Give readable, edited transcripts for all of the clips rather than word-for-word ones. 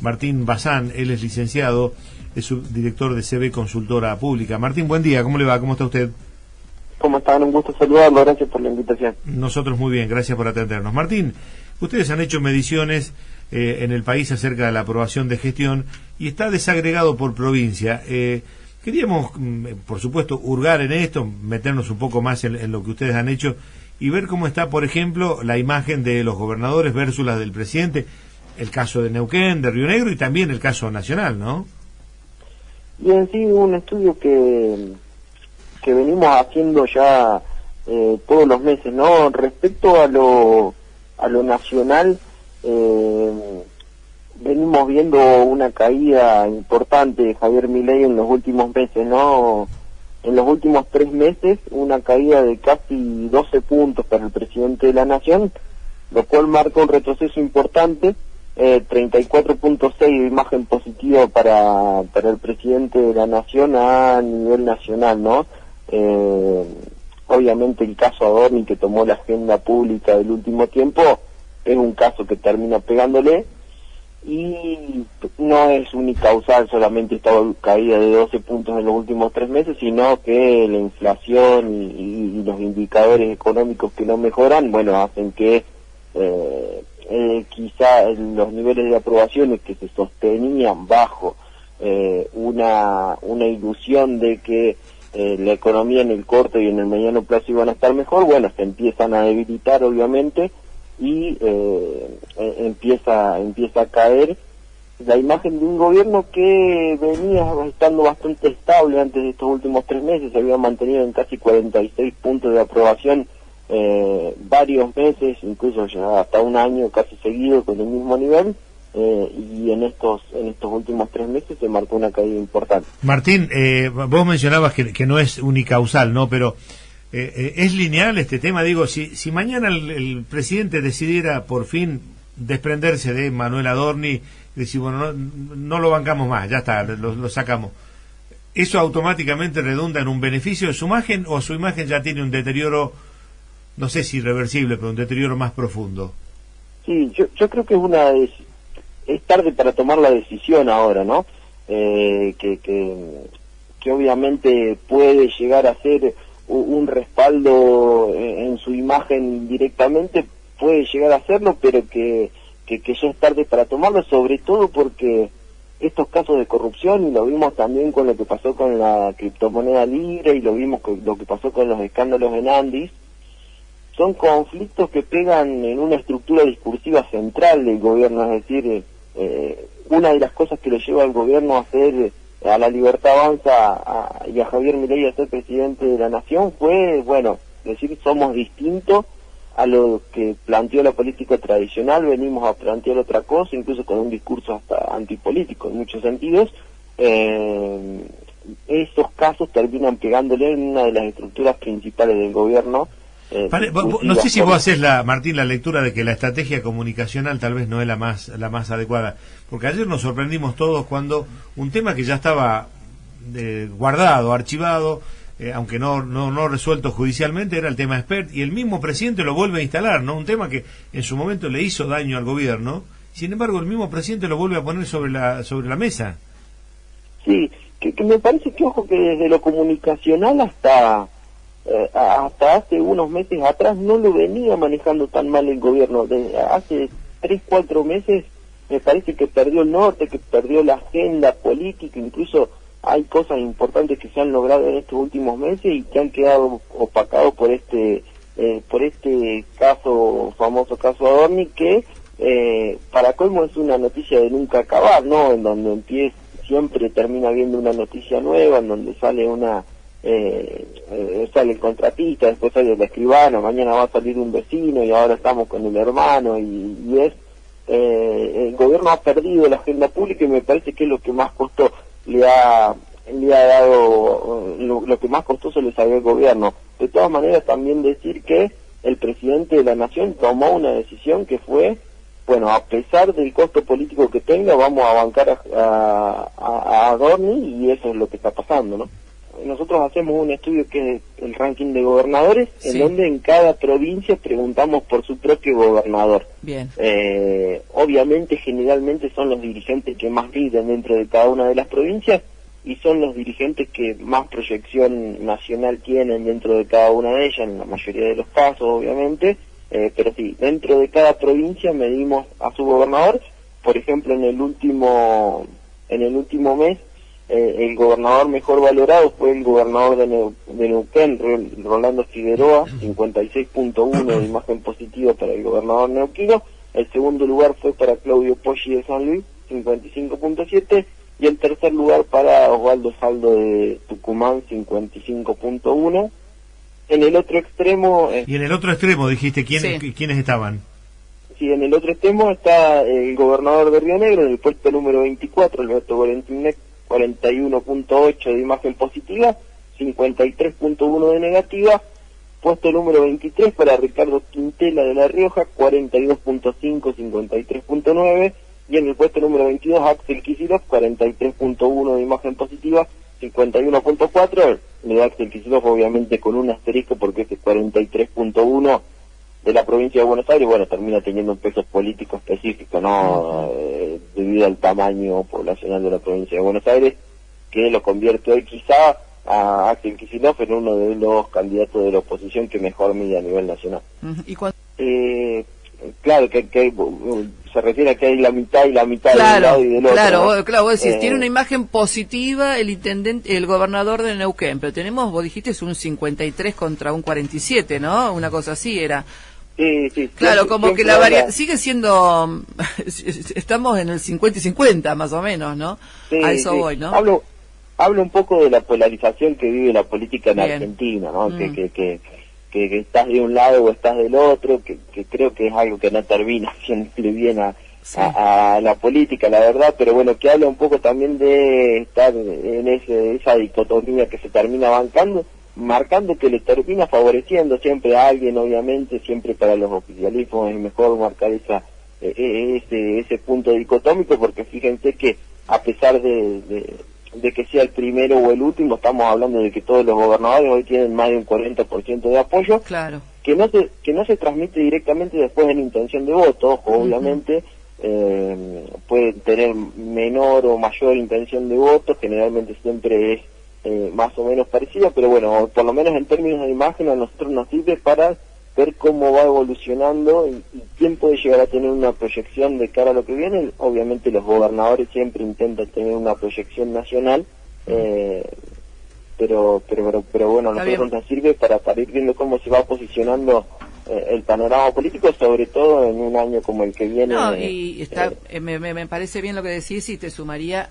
Martín Bazán. Él es licenciado, es subdirector de CB Consultora Pública. Martín, buen día, ¿cómo le va? ¿Cómo está usted? ¿Cómo están? Un gusto saludarlo, gracias por la invitación. Nosotros muy bien, gracias por atendernos. Martín, ustedes han hecho mediciones en el país acerca de la aprobación de gestión y está desagregado por provincia. Queríamos, por supuesto, hurgar en esto, meternos un poco más en lo que ustedes han hecho y ver cómo está, por ejemplo, la imagen de los gobernadores versus la del presidente, el caso de Neuquén, de Río Negro y también el caso nacional, ¿no? Y en sí, un estudio que venimos haciendo ya todos los meses, ¿no? Respecto a lo nacional, venimos viendo una caída importante de Javier Milei en los últimos meses, ¿no? En los últimos 3 meses, una caída de casi 12 puntos para el presidente de la Nación, lo cual marca un retroceso importante, 34.6 de imagen positiva para el presidente de la Nación a nivel nacional, ¿no? Obviamente el caso Adorni, que tomó la agenda pública del último tiempo, es un caso que termina pegándole, y no es unicausal solamente esta caída de 12 puntos en los últimos 3 meses, sino que la inflación y los indicadores económicos que no mejoran, bueno, hacen que quizá los niveles de aprobaciones que se sostenían bajo una ilusión de que la economía en el corto y en el mediano plazo iban a estar mejor, bueno, se empiezan a debilitar obviamente, y empieza a caer la imagen de un gobierno que venía estando bastante estable antes de estos últimos 3 meses, se había mantenido en casi 46 puntos de aprobación varios meses, incluso ya hasta un año casi seguido con el mismo nivel, y en estos últimos 3 meses se marcó una caída importante. Martín, vos mencionabas que no es unicausal, ¿no? Pero ¿es lineal este tema? Digo, si mañana el presidente decidiera por fin desprenderse de Manuel Adorni y decir, bueno, no lo bancamos más, ya está, lo sacamos, ¿eso automáticamente redunda en un beneficio de su imagen o su imagen ya tiene un deterioro, no sé si irreversible, pero un deterioro más profundo? Sí, yo creo que es tarde para tomar la decisión ahora, ¿no? Que obviamente puede llegar a ser un respaldo en su imagen directamente, puede llegar a hacerlo, pero que ya es tarde para tomarlo, sobre todo porque estos casos de corrupción, y lo vimos también con lo que pasó con la criptomoneda Libra, y lo vimos con lo que pasó con los escándalos en Andis, son conflictos que pegan en una estructura discursiva central del gobierno, es decir, una de las cosas que lo lleva al gobierno a la Libertad Avanza y a Javier Milei a ser presidente de la Nación fue, bueno, decir somos distintos a lo que planteó la política tradicional, venimos a plantear otra cosa, incluso con un discurso hasta antipolítico en muchos sentidos. Esos casos terminan pegándole en una de las estructuras principales del gobierno. No sé si vos hacés, Martín, la lectura de que la estrategia comunicacional tal vez no es la más adecuada, porque ayer nos sorprendimos todos cuando un tema que ya estaba guardado, archivado, aunque no resuelto judicialmente, era el tema expert, y el mismo presidente lo vuelve a instalar, ¿no? Un tema que en su momento le hizo daño al gobierno, sin embargo el mismo presidente lo vuelve a poner sobre la mesa. Sí, que me parece que, ojo, que desde lo comunicacional hasta hace unos meses atrás no lo venía manejando tan mal el gobierno. Hace 3-4 meses me parece que perdió el norte, que perdió la agenda política, incluso hay cosas importantes que se han logrado en estos últimos meses y que han quedado opacados por este famoso caso Adorni, que para colmo es una noticia de nunca acabar, ¿no? En donde siempre termina habiendo una noticia nueva, en donde sale sale el contratista, después sale el escribano, mañana va a salir un vecino y ahora estamos con el hermano, y el gobierno ha perdido la agenda pública, y me parece que es lo que más costo le ha dado, lo que más costoso le salió al gobierno. De todas maneras, también decir que el presidente de la Nación tomó una decisión que fue, bueno, a pesar del costo político que tenga, vamos a bancar a Adorni, y eso es lo que está pasando, ¿no? nosotros hacemos un estudio que es el ranking de gobernadores, Sí. en donde en cada provincia preguntamos por su propio gobernador. Bien. Obviamente, generalmente son los dirigentes que más miden dentro de cada una de las provincias y son los dirigentes que más proyección nacional tienen dentro de cada una de ellas, en la mayoría de los casos, obviamente. Pero sí, dentro de cada provincia medimos a su gobernador. Por ejemplo, en el último mes, el gobernador mejor valorado fue el gobernador de Neuquén, Rolando Figueroa, 56.1 de imagen positiva para el gobernador neuquino. El segundo lugar fue para Claudio Poggi de San Luis, 55.7, y el tercer lugar para Osvaldo Saldo de Tucumán, 55.1. En el otro extremo... Y en el otro extremo dijiste, ¿quiénes estaban? Sí, en el otro extremo está el gobernador de Río Negro, en el puesto número 24, Alberto Valentín, 41.8 de imagen positiva, 53.1 de negativa. Puesto número 23 para Ricardo Quintela de La Rioja, 42.5, 53.9. Y en el puesto número 22, Axel Kicillof, 43.1 de imagen positiva, 51.4. Le da Axel Kicillof obviamente con un asterisco porque ese 43.1 de la provincia de Buenos Aires, bueno, termina teniendo un peso político específico, ¿no? Debido al tamaño poblacional de la provincia de Buenos Aires, que lo convierte hoy quizá a Axel Kicillof en uno de los candidatos de la oposición que mejor mide a nivel nacional. ¿Y cuándo? Claro, que se refiere a que hay la mitad y la mitad de un lado y del otro. Claro, vos decís, tiene una imagen positiva el gobernador de Neuquén, pero tenemos, vos dijiste, es un 53 contra un 47, ¿no? Una cosa así era. Sí. Claro, como que la variedad sigue siendo, estamos en el 50 y 50 más o menos, ¿no? Sí, a eso voy, ¿no? Hablo un poco de la polarización que vive la política en Bien. Argentina, ¿no? Que estás de un lado o estás del otro, que creo que es algo que no termina siempre bien a la política, la verdad, pero bueno, que habla un poco también de estar en esa dicotomía que se termina marcando que le termina favoreciendo siempre a alguien, obviamente, siempre para los oficialismos es mejor marcar ese punto dicotómico, porque fíjense que a pesar de que sea el primero o el último, estamos hablando de que todos los gobernadores hoy tienen más de un 40% de apoyo, claro, que no se transmite directamente después en intención de voto, obviamente. Pueden tener menor o mayor intención de voto, generalmente siempre es más o menos parecida, pero bueno, por lo menos en términos de imagen a nosotros nos sirve para ver cómo va evolucionando y quién puede llegar a tener una proyección de cara a lo que viene. Obviamente los gobernadores siempre intentan tener una proyección nacional, pero bueno, a nosotros nos sirve para ir viendo cómo se va posicionando el panorama político, sobre todo en un año como el que viene. No, y me parece bien lo que decís, y te sumaría,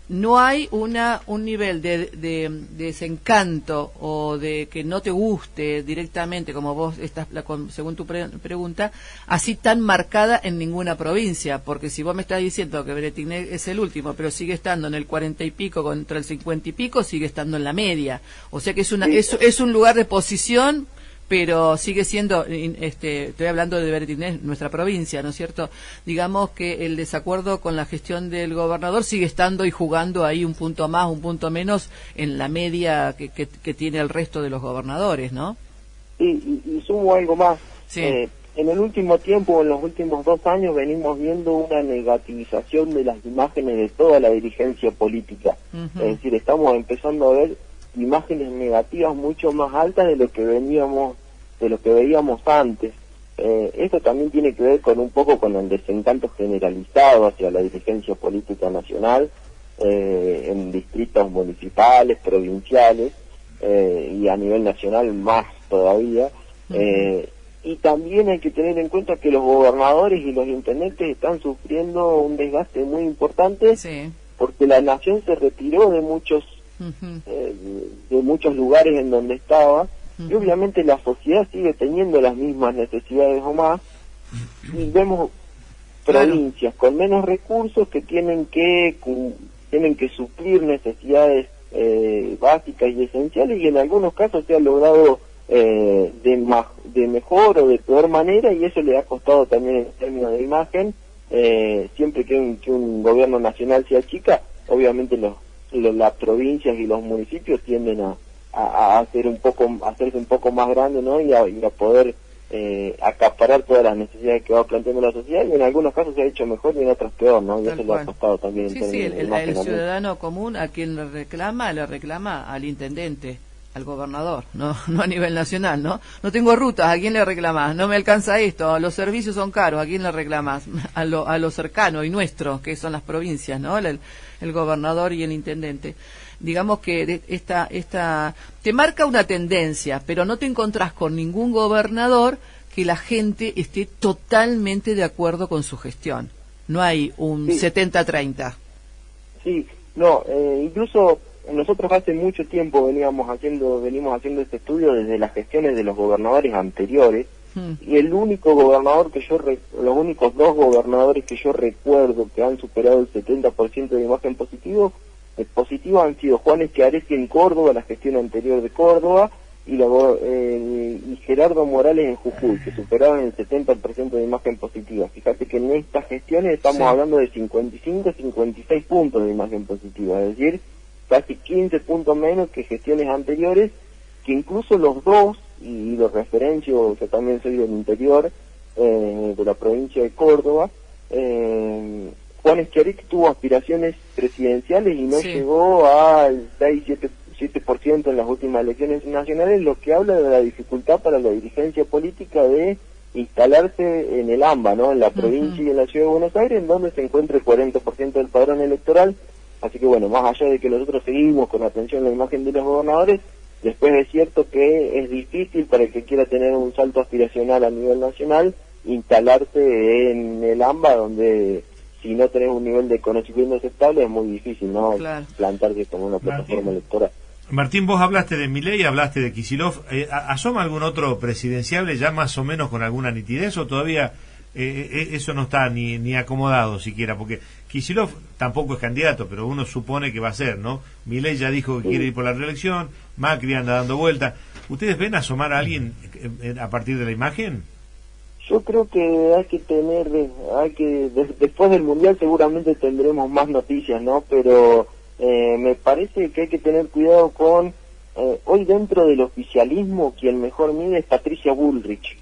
no hay un nivel de desencanto o de que no te guste directamente, como vos estás, según tu pregunta, así tan marcada en ninguna provincia, porque si vos me estás diciendo que Bretigné es el último, pero sigue estando en el 40 y pico contra el 50 y pico, sigue estando en la media, o sea que es un lugar de posición, pero sigue siendo, estoy hablando de Bretigné, nuestra provincia, ¿no es cierto? Digamos que el desacuerdo con la gestión del gobernador sigue estando y jugando ahí un punto más, un punto menos en la media que tiene el resto de los gobernadores, ¿no? Sí, y sumo algo más. Sí. En el último tiempo, en los últimos 2 años, venimos viendo una negativización de las imágenes de toda la dirigencia política. Es decir, estamos empezando a ver imágenes negativas mucho más altas de lo que veíamos antes. Esto también tiene que ver con un poco con el desencanto generalizado hacia la dirigencia política nacional, en distritos municipales, provinciales, y a nivel nacional más todavía. Y también hay que tener en cuenta que los gobernadores y los intendentes están sufriendo un desgaste muy importante, porque la nación se retiró de muchos lugares en donde estaba, y obviamente la sociedad sigue teniendo las mismas necesidades o más, y vemos provincias con menos recursos que tienen que suplir necesidades básicas y esenciales, y en algunos casos se ha logrado de mejor o de peor manera, y eso le ha costado también en términos de imagen. Siempre que un gobierno nacional se achica, obviamente las provincias y los municipios tienden a hacerse un poco más grandes, ¿no? Y a poder acaparar todas las necesidades que va planteando la sociedad, y en algunos casos se ha hecho mejor y en otros peor, ¿no? Y eso le ha costado también. Sí, el ciudadano común, ¿a quien le reclama? Le reclama al intendente, al gobernador, no a nivel nacional, ¿no? No tengo rutas, ¿a quién le reclamás? No me alcanza esto, los servicios son caros, ¿a quién le reclamás? A lo cercano y nuestro, que son las provincias, ¿no? El gobernador y el intendente. Digamos que te marca una tendencia, pero no te encontrás con ningún gobernador que la gente esté totalmente de acuerdo con su gestión. No hay un 70-30. Sí, no, incluso nosotros hace mucho tiempo venimos haciendo este estudio desde las gestiones de los gobernadores anteriores, y el único gobernador los únicos dos gobernadores que yo recuerdo que han superado el 70% de imagen positiva han sido Juan Schiaretti en Córdoba, la gestión anterior de Córdoba, y Gerardo Morales en Jujuy, que superaron el 70% de imagen positiva. Fíjate que en estas gestiones estamos hablando de 55-56 puntos de imagen positiva, es decir, casi 15 puntos menos que gestiones anteriores, que incluso los dos, y lo referencio, yo también soy del interior, de la provincia de Córdoba, Juan Schiaretti tuvo aspiraciones presidenciales y no llegó al 6-7% en las últimas elecciones nacionales, lo que habla de la dificultad para la dirigencia política de instalarse en el AMBA, ¿no? En la provincia y en la ciudad de Buenos Aires, en donde se encuentra el 40% del padrón electoral. Así que bueno, más allá de que nosotros seguimos con atención la imagen de los gobernadores, después es cierto que es difícil para el que quiera tener un salto aspiracional a nivel nacional instalarse en el AMBA, donde si no tenés un nivel de conocimiento aceptable es muy difícil, ¿no? Claro. Plantarse como una plataforma electoral. Martín, vos hablaste de Milei, hablaste de Kicillof. ¿Asoma algún otro presidenciable ya más o menos con alguna nitidez o todavía eso no está ni acomodado siquiera? Porque Kicillof tampoco es candidato, pero uno supone que va a ser, ¿no? Milei ya dijo que quiere ir por la reelección, Macri anda dando vueltas. ¿Ustedes ven asomar a alguien a partir de la imagen? Yo creo que después del Mundial seguramente tendremos más noticias, ¿no? Pero me parece que hay que tener cuidado con, hoy dentro del oficialismo, quien mejor mide es Patricia Bullrich.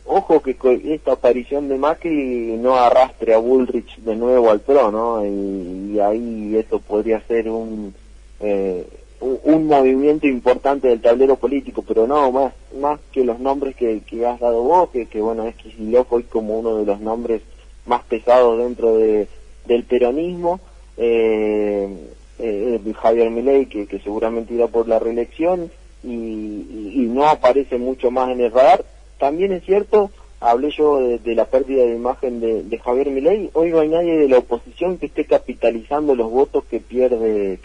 Ojo que esta aparición de Macri no arrastre a Bullrich de nuevo al PRO, ¿no? Y ahí esto podría ser un movimiento importante del tablero político, pero no, más que los nombres que has dado vos, que bueno, es Kicillof hoy como uno de los nombres más pesados dentro del peronismo, Javier Milei, que seguramente irá por la reelección, y no aparece mucho más en el radar. También es cierto, hablé yo de la pérdida de imagen de Javier Milei, hoy no hay nadie de la oposición que esté capitalizando los votos que pierde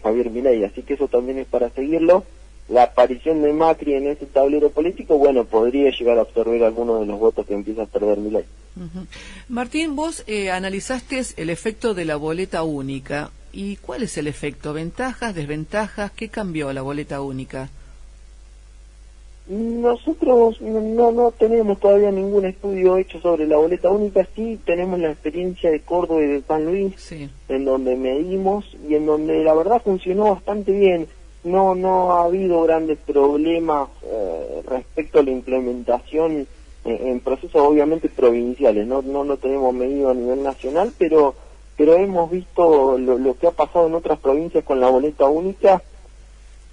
Javier Milei, así que eso también es para seguirlo. La aparición de Macri en ese tablero político, bueno, podría llegar a absorber algunos de los votos que empieza a perder Milei. Martín, vos analizaste el efecto de la boleta única. ¿Y cuál es el efecto? ¿Ventajas, desventajas? ¿Qué cambió la boleta única? Nosotros no tenemos todavía ningún estudio hecho sobre la boleta única. Sí tenemos la experiencia de Córdoba y de San Luis, en donde medimos y en donde la verdad funcionó bastante bien. No ha habido grandes problemas respecto a la implementación en procesos obviamente provinciales. No tenemos medido a nivel nacional, pero hemos visto lo que ha pasado en otras provincias con la boleta única.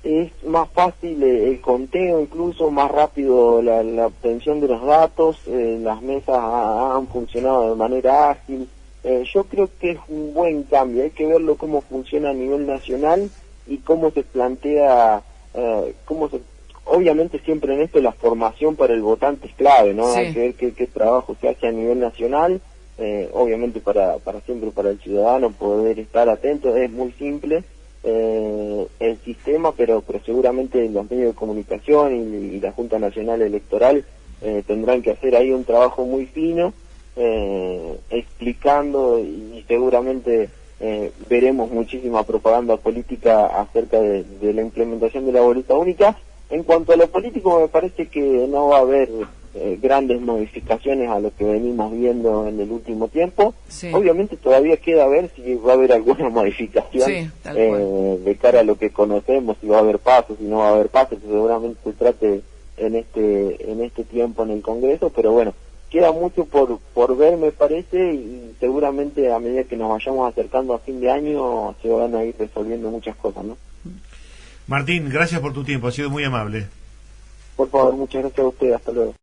Es más fácil el conteo, incluso más rápido la obtención de los datos, las mesas han funcionado de manera ágil. Yo creo que es un buen cambio, hay que verlo cómo funciona a nivel nacional y cómo se plantea, obviamente siempre en esto la formación para el votante es clave, ¿no? Hay que ver qué trabajo se hace a nivel nacional, obviamente para siempre para el ciudadano poder estar atento, es muy simple. El sistema, pero seguramente los medios de comunicación y la Junta Nacional Electoral tendrán que hacer ahí un trabajo muy fino, explicando, y seguramente veremos muchísima propaganda política acerca de la implementación de la boleta única. En cuanto a lo político, me parece que no va a haber grandes modificaciones a lo que venimos viendo en el último tiempo. Sí. Obviamente todavía queda ver si va a haber alguna modificación Sí, tal cual. de cara a lo que conocemos, si va a haber pasos, si no va a haber pasos, que seguramente se trate en este tiempo en el Congreso, pero bueno, queda mucho por ver, me parece, y seguramente a medida que nos vayamos acercando a fin de año se van a ir resolviendo muchas cosas, ¿no? Martín, gracias por tu tiempo, ha sido muy amable. Por favor, muchas gracias a ustedes, hasta luego.